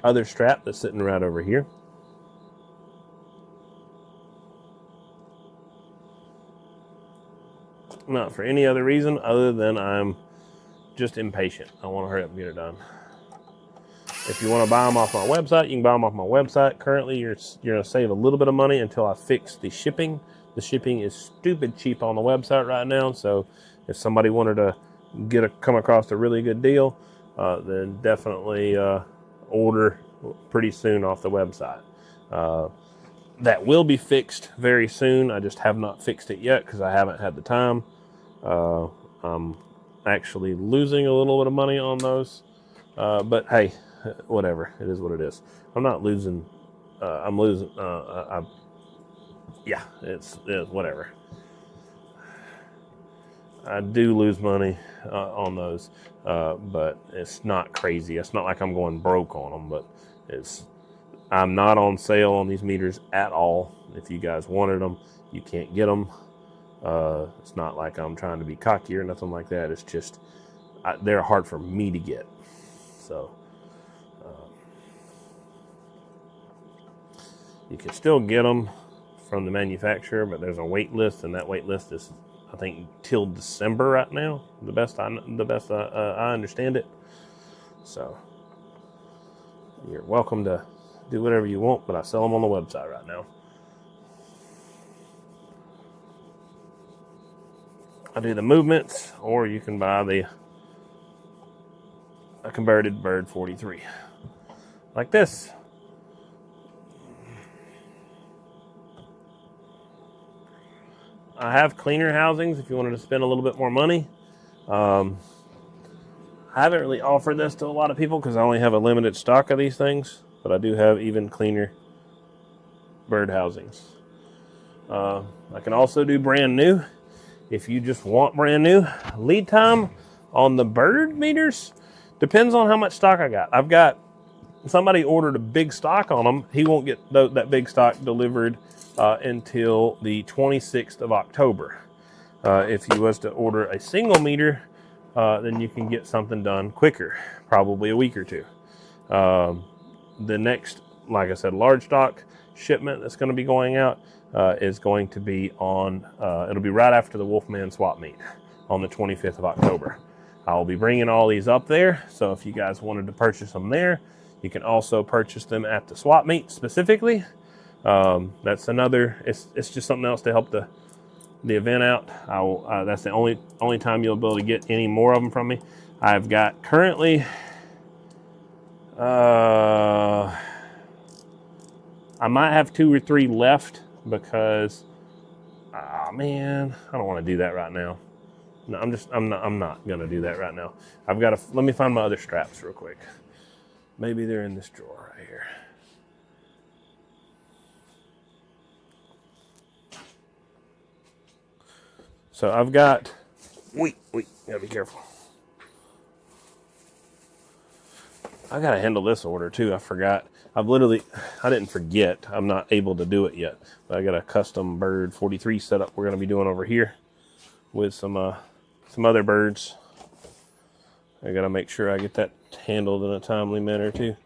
other strap that's sitting right over here. Not for any other reason other than I'm just impatient. I want to hurry up and get it done. If you want to buy them off my website, you can buy them off my website. Currently, you're going to save a little bit of money until I fix the shipping. The shipping is stupid cheap on the website right now. So if somebody wanted to come across a really good deal, then definitely order pretty soon off the website. That will be fixed very soon. I just have not fixed it yet because I haven't had the time. I'm actually losing a little bit of money on those. But hey, whatever. It is what it is. I'm not losing. I'm losing. Yeah, it's whatever. I do lose money on those, but it's not crazy. It's not like I'm going broke on them, but I'm not on sale on these meters at all. If you guys wanted them, you can't get them. It's not like I'm trying to be cocky or nothing like that. It's just they're hard for me to get. So you can still get them from the manufacturer, but there's a wait list, and that wait list is, I think, till December right now. The best I understand it. So you're welcome to do whatever you want, but I sell them on the website right now. I do the movements, or you can buy a converted Bird 43 like this. I have cleaner housings if you wanted to spend a little bit more money. I haven't really offered this to a lot of people because I only have a limited stock of these things, but I do have even cleaner Bird housings. I can also do brand new if you just want brand new. Lead time on the bird meters depends on how much stock I got. I've got somebody ordered a big stock on them. He won't get that big stock delivered until the 26th of October. If you was to order a single meter, then you can get something done quicker, probably a week or two. The next, like I said, large stock shipment that's going to be going out is going to be on, it'll be right after the Wolfman swap meet on the 25th of October. I'll be bringing all these up there, so if you guys wanted to purchase them there, you can also purchase them at the swap meet specifically. That's another, it's just something else to help the event out. That's the only time you'll be able to get any more of them from me. I've got currently, I might have 2 or 3 left because, man, I don't want to do that right now. No, I'm not gonna do that right now. Let me find my other straps real quick. Maybe they're in this drawer right here. So I've got, wait, gotta be careful. I gotta handle this order too. I forgot. I didn't forget. I'm not able to do it yet. But I got a custom bird 43 setup we're gonna be doing over here with some other birds. I gotta make sure I get that handled in a timely manner too.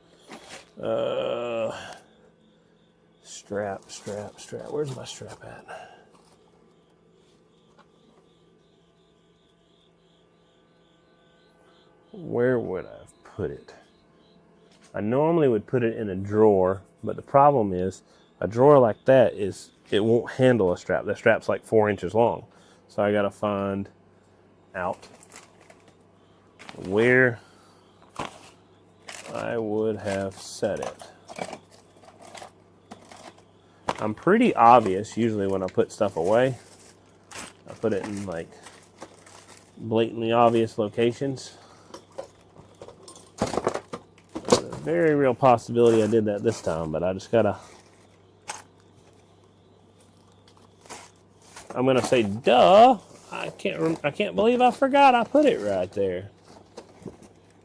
Strap. Where's my strap at? Where would I have put it? I normally would put it in a drawer, but the problem is a drawer like that it won't handle a strap. That strap's like 4 inches long. So I gotta find out where I would have set it. I'm pretty obvious usually when I put stuff away. I put it in like blatantly obvious locations. There's a very real possibility I did that this time, but I just gotta, I'm gonna say duh. I can't believe I forgot I put it right there.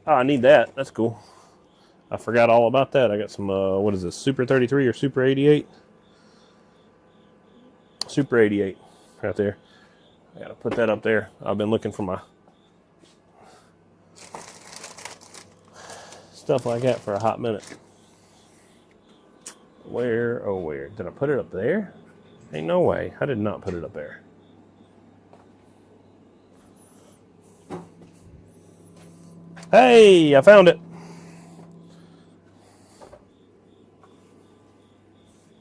Oh, I need that. That's cool. I forgot all about that. I got some, what is this, Super 33 or Super 88? Super 88 right there. I gotta put that up there. I've been looking for my stuff like that for a hot minute. Where, oh where? Did I put it up there? Ain't no way. I did not put it up there. Hey, I found it.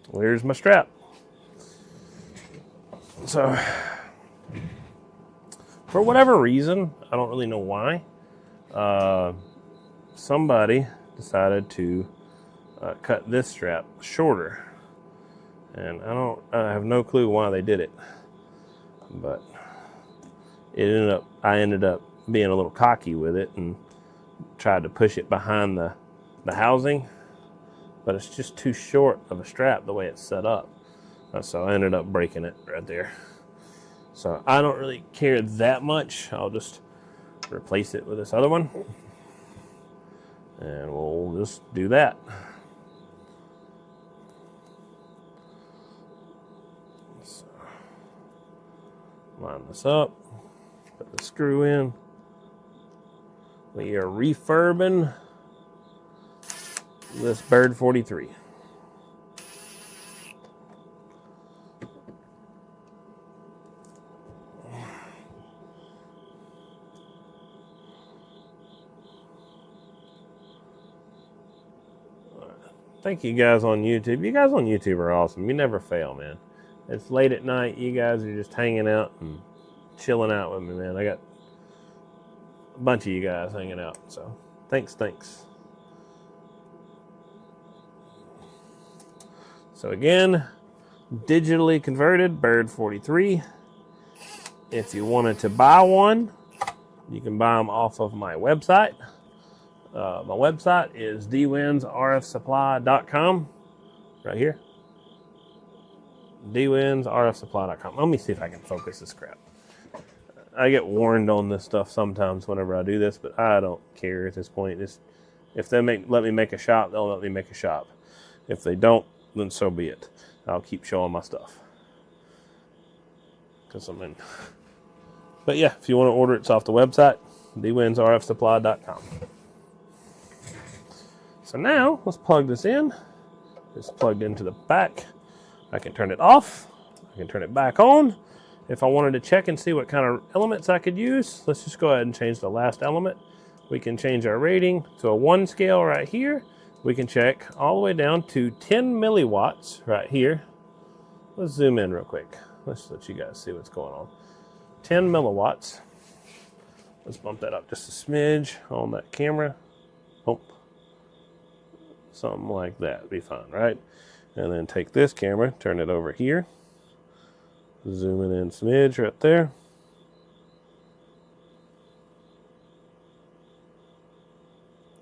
Where's my strap? So, for whatever reason, I don't really know why, somebody decided to cut this strap shorter. And I have no clue why they did it. But I ended up being a little cocky with it and tried to push it behind the housing, but it's just too short of a strap the way it's set up. So I ended up breaking it right there. So I don't really care that much. I'll just replace it with this other one. And we'll just do that. So, line this up, put the screw in. We are refurbing this Bird 43. Thank you guys on YouTube. You guys on YouTube are awesome. You never fail, man. It's late at night. You guys are just hanging out and chilling out with me, man. I got a bunch of you guys hanging out. So thanks. So again, digitally converted Bird 43. If you wanted to buy one, you can buy them off of my website. My website is dwinsrfsupply.com. Right here. dwinsrfsupply.com. Let me see if I can focus this crap. I get warned on this stuff sometimes whenever I do this, but I don't care at this point. If they let me make a shop, they'll let me make a shop. If they don't, then so be it. I'll keep showing my stuff. But yeah, if you want to order it, it's off the website, dwinsrfsupply.com. So now let's plug this in. It's plugged into the back. I can turn it off. I can turn it back on. If I wanted to check and see what kind of elements I could use, let's just go ahead and change the last element. We can change our rating to a 1 scale right here. We can check all the way down to 10 milliwatts right here. Let's zoom in real quick. Let's let you guys see what's going on. 10 milliwatts. Let's bump that up just a smidge on that camera. Oh, something like that would be fine, right? And then take this camera, turn it over here. Zooming in smidge right there.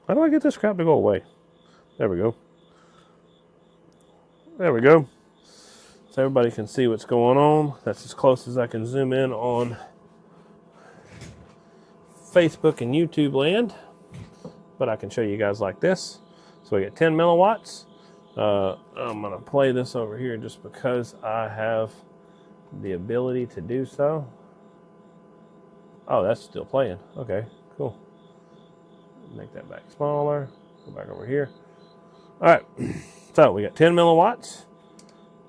How do I get this crap to go away? There we go. There we go. So everybody can see what's going on. That's as close as I can zoom in on Facebook and YouTube land. But I can show you guys like this. So we get 10 milliwatts. I'm going to play this over here just because I have the ability to do so. Oh, that's still playing. Okay, cool. Make that back smaller. Go back over here. All right, so we got 10 milliwatts,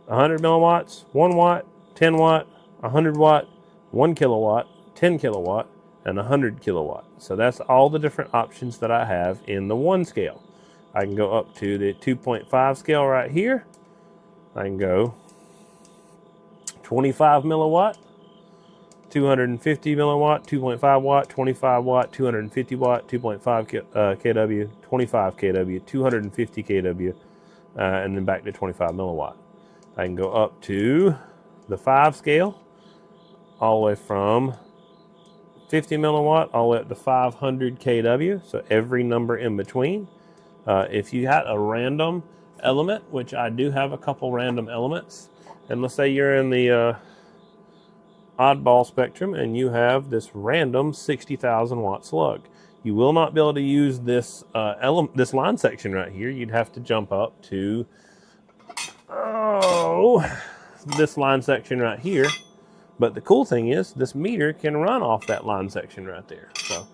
100 milliwatts, 1 watt, 10 watt, 100 watt, 1 kilowatt, 10 kilowatt, and 100 kilowatt. So that's all the different options that I have in the 1 scale. I can go up to the 2.5 scale right here. I can go 25 milliwatt, 250 milliwatt, 2.5 watt, 25 watt, 250 watt, 2.5 kW, 25 kW, 250 kW, and then back to 25 milliwatt. I can go up to the 5 scale, all the way from 50 milliwatt all the way up to 500 kW, so every number in between. If you had a random element, which I do have a couple random elements, and let's say you're in the oddball spectrum and you have this random 60,000 watt slug, you will not be able to use this this line section right here. You'd have to jump up to this line section right here. But the cool thing is this meter can run off that line section right there. So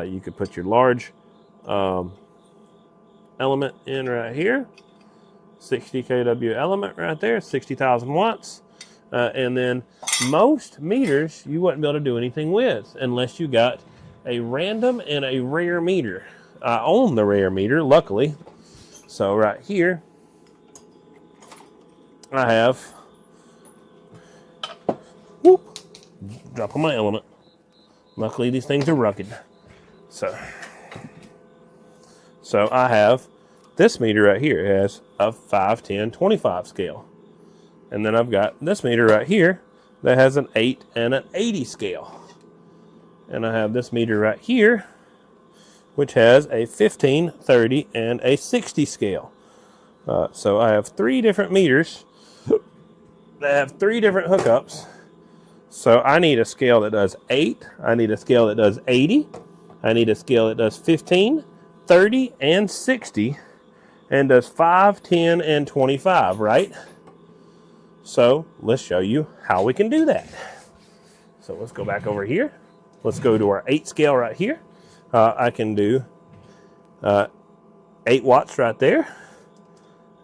you could put your large element in right here, 60 kW element right there, 60,000 watts. And then most meters you wouldn't be able to do anything with unless you got a random and a rare meter. I own the rare meter, luckily. So right here, I have, whoop, dropping my element. Luckily these things are rugged. So I have this meter right here. It has a 5, 10, 25 scale. And then I've got this meter right here that has an 8 and an 80 scale. And I have this meter right here, which has a 15, 30, and a 60 scale. So I have 3 different meters that have 3 different hookups. So I need a scale that does 8. I need a scale that does 80. I need a scale that does 15, 30, and 60. And does 5, 10, and 25, right? So let's show you how we can do that. So let's go back over here. Let's go to our 8 scale right here. I can do 8 watts right there.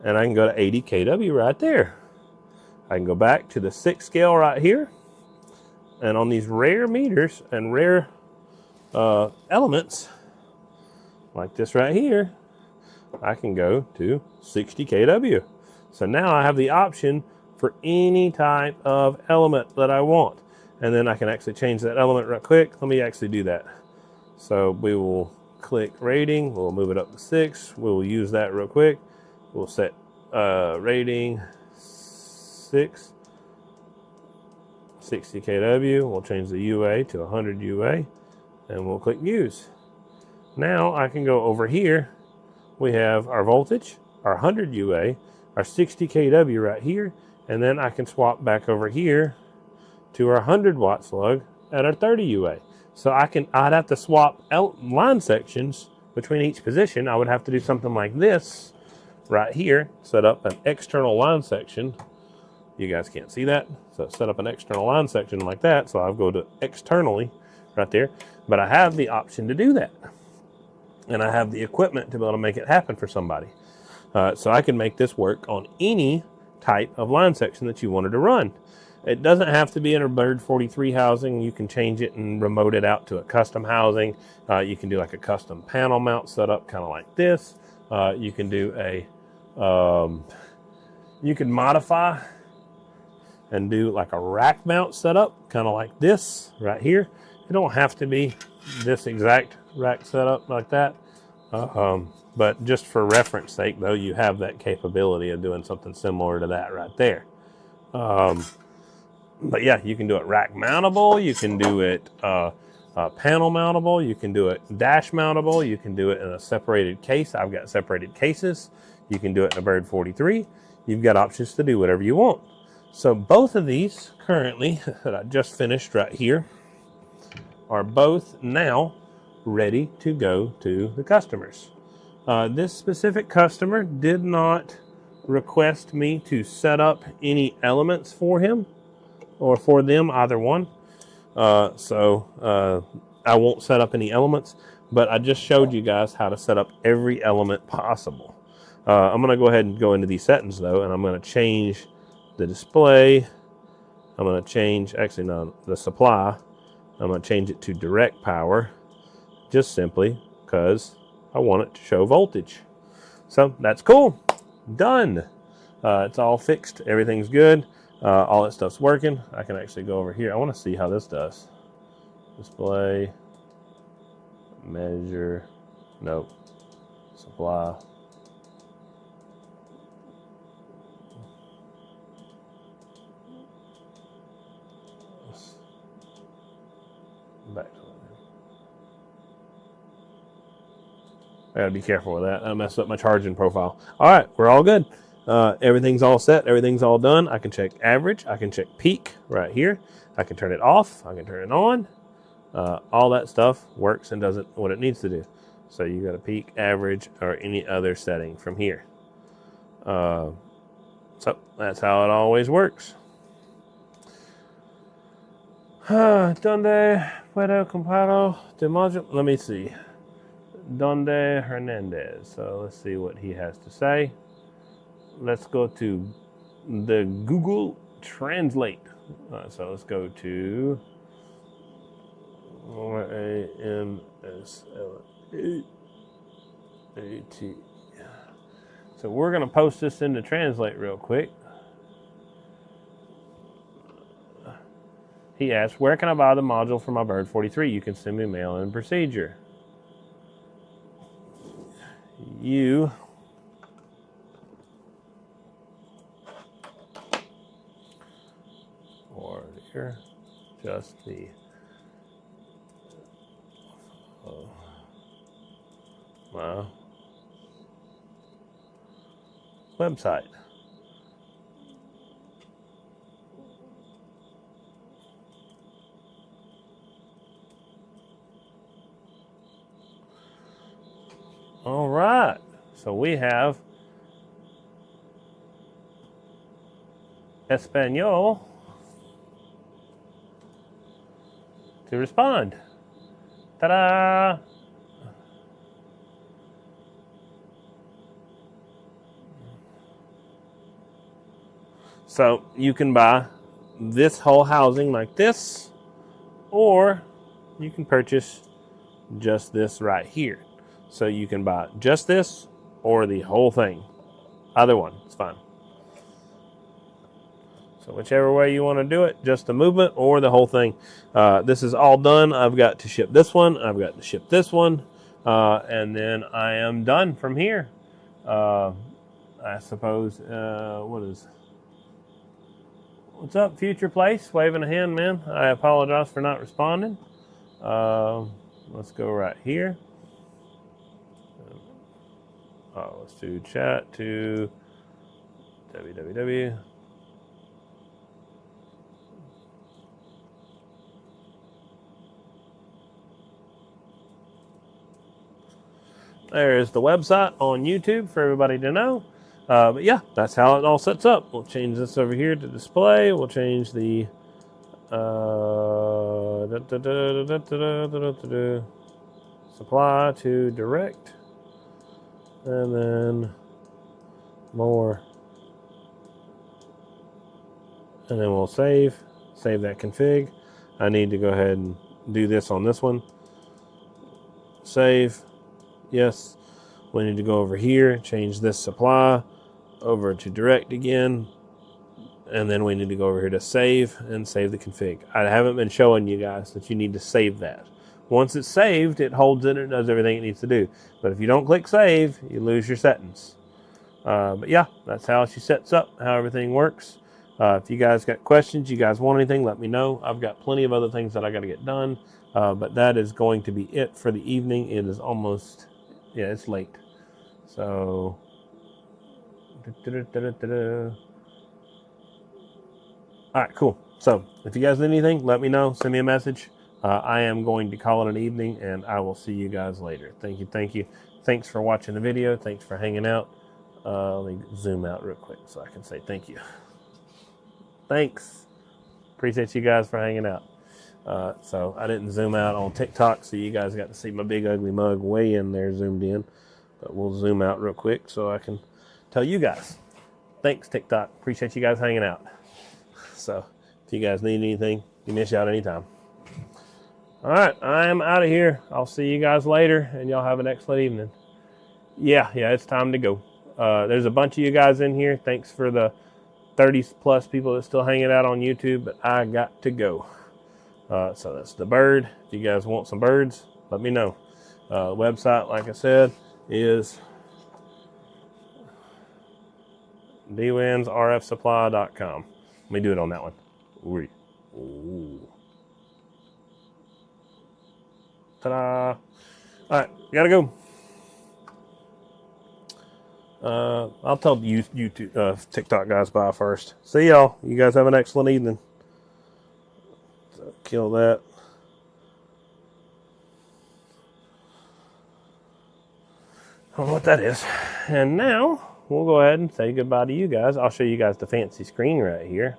And I can go to 80 kW right there. I can go back to the 6 scale right here. And on these rare meters and rare elements, like this right here, I can go to 60 kW. So now I have the option for any type of element that I want. And then I can actually change that element right quick. Let me actually do that. So we will click rating. We'll move it up to 6. We'll use that real quick. We'll set rating 6, 60 kW. We'll change the UA to 100 UA. And we'll click use. Now I can go over here. We have our voltage, our 100 UA, our 60 kW right here. And then I can swap back over here to our 100 watt slug at our 30 UA. So I'd have to swap line sections between each position. I would have to do something like this right here, set up an external line section. You guys can't see that. So set up an external line section like that. So I'll go to externally right there, but I have the option to do that. And I have the equipment to be able to make it happen for somebody. So I can make this work on any type of line section that you wanted to run. It doesn't have to be in a Bird 43 housing. You can change it and remote it out to a custom housing. You can do like a custom panel mount setup, kind of like this. You can do you can modify and do like a rack mount setup, kind of like this right here. It don't have to be this exact rack setup like that. But just for reference sake, though, you have that capability of doing something similar to that right there. But yeah, you can do it rack mountable. You can do it panel mountable. You can do it dash mountable. You can do it in a separated case. I've got separated cases. You can do it in a Bird 43. You've got options to do whatever you want. So both of these currently that I just finished right here are both now ready to go to the customers. This specific customer did not request me to set up any elements for him or for them, either one. So I won't set up any elements, but I just showed you guys how to set up every element possible. I'm going to go ahead and go into these settings though, and I'm going to change the display. I'm going to change, actually no, the supply. I'm going to change it to direct power, just simply because I want it to show voltage. So that's cool. Done. It's all fixed. Everything's good. All that stuff's working. I can actually go over here. I want to see how this does. Display, measure, nope, supply. Back to it. I gotta be careful with that. I messed up my charging profile. All right, we're all good. Everything's all set. Everything's all done. I can check average. I can check peak right here. I can turn it off. I can turn it on. All that stuff works and does it what it needs to do. So you got a peak, average, or any other setting from here. So that's how it always works. Donde puedo comprarlo de module? Let me see. Donde Hernandez. So let's see what he has to say. Let's go to the Google Translate. So let's go to RAMSLAT. So we're going to post this into Translate real quick. He asked, where can I buy the module for my Bird 43? You can send me mail-in procedure. You order just the my website. All right, so we have Espanol to respond. Ta-da! So you can buy this whole housing like this, or you can purchase just this right here. So you can buy just this or the whole thing. Either one, it's fine. So whichever way you want to do it, just the movement or the whole thing. This is all done. I've got to ship this one. I've got to ship this one. And then I am done from here. I suppose, what's up, Future Place? Waving a hand, man. I apologize for not responding. Let's go right here. Let's do chat to www. There's the website on YouTube for everybody to know. But yeah, that's how it all sets up. We'll change this over here to display. We'll change the supply to direct, and then more, and then we'll save that config. I need to go ahead and do this on this one. Save, yes. We need to go over here, change this supply over to direct again, and then we need to go over here to save and save the config. I haven't been showing you guys that you need to save that. Once it's saved, it holds it and does everything it needs to do. But if you don't click save, you lose your settings. But yeah, that's how she sets up, how everything works. If you guys got questions, you guys want anything, let me know. I've got plenty of other things that I got to get done. But that is going to be it for the evening. It is almost, yeah, it's late. So, all right, cool. So if you guys need anything, let me know. Send me a message. I am going to call it an evening, and I will see you guys later. Thank you. Thank you. Thanks for watching the video. Thanks for hanging out. Let me zoom out real quick so I can say thank you. Thanks. Appreciate you guys for hanging out. So I didn't zoom out on TikTok, so you guys got to see my big ugly mug way in there zoomed in. But we'll zoom out real quick so I can tell you guys. Thanks, TikTok. Appreciate you guys hanging out. So if you guys need anything, give me a shout anytime. All right, I am out of here. I'll see you guys later, and y'all have an excellent evening. Yeah, it's time to go. There's a bunch of you guys in here. Thanks for the 30-plus people that's still hanging out on YouTube, but I got to go. So that's the bird. If you guys want some birds, let me know. Website, like I said, is dwinsrfsupply.com. Let me do it on that one. Ooh. Ta-da. All right, gotta go. I'll tell you TikTok guys bye first. See y'all. You guys have an excellent evening. So kill that. I don't know what that is. And now we'll go ahead and say goodbye to you guys. I'll show you guys the fancy screen right here.